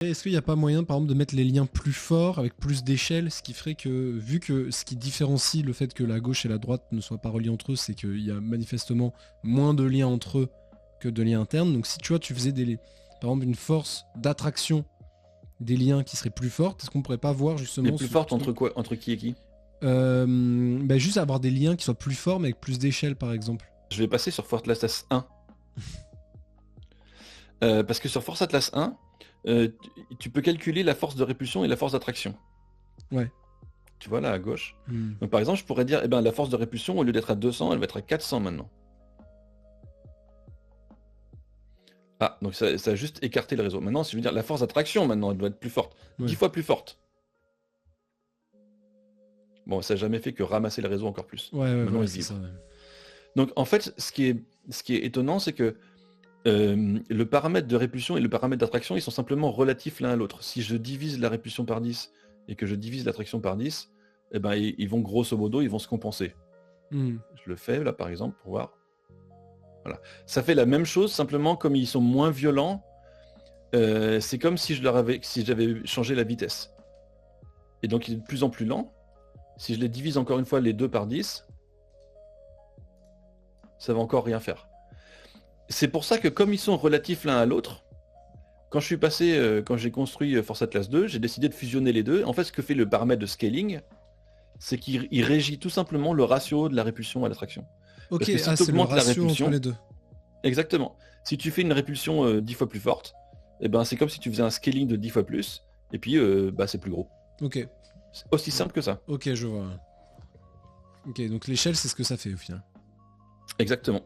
Est-ce qu'il n'y a pas moyen, par exemple, de mettre les liens plus forts, avec plus d'échelle, ce qui ferait que, vu que ce qui différencie le fait que la gauche et la droite ne soient pas reliés entre eux, c'est qu'il y a manifestement moins de liens entre eux que de liens internes. Donc si tu vois, tu faisais par exemple une force d'attraction des liens qui seraient plus fortes, est-ce qu'on pourrait pas voir Mais justement plus ce forte truc entre quoi? Entre qui et qui? Juste avoir des liens qui soient plus forts, mais avec plus d'échelle, par exemple. Je vais passer sur Force Atlas 1. Parce que sur Force Atlas 1, tu peux calculer la force de répulsion et la force d'attraction. Ouais. Tu vois là à gauche. Hmm. Donc par exemple, je pourrais dire, eh ben, la force de répulsion, au lieu d'être à 200, elle va être à 400 maintenant. Ah, donc ça a juste écarté le réseau. Maintenant, si je veux dire, la force d'attraction, maintenant, elle doit être plus forte. Ouais. 10 fois plus forte. Bon, ça n'a jamais fait que ramasser le réseau encore plus. Ouais, Maintenant, voilà, ils c'est vivent. ça. Ouais. Donc en fait, ce qui est étonnant, c'est que le paramètre de répulsion et le paramètre d'attraction, ils sont simplement relatifs l'un à l'autre. Si je divise la répulsion par 10 et que je divise l'attraction par 10, eh ben, ils vont grosso modo, ils vont se compenser. Hmm. Je le fais là par exemple pour voir. Voilà. Ça fait la même chose, simplement comme ils sont moins violents, c'est comme si j'avais changé la vitesse. Et donc il est de plus en plus lent. Si je les divise encore une fois les deux par 10, ça va encore rien faire. C'est pour ça que comme ils sont relatifs l'un à l'autre, quand j'ai construit Force Atlas 2, j'ai décidé de fusionner les deux. En fait, ce que fait le paramètre de scaling, c'est qu'il régit tout simplement le ratio de la répulsion à l'attraction. Ok, Parce que si tu c'est le augmentes la ratio entre répulsion, les deux. exactement. Si tu fais une répulsion 10 fois plus forte, eh ben, c'est comme si tu faisais un scaling de 10 fois plus, et puis c'est plus gros. Ok. C'est aussi simple que ça. Ok, je vois. Ok, donc l'échelle, c'est ce que ça fait au final. Exactement.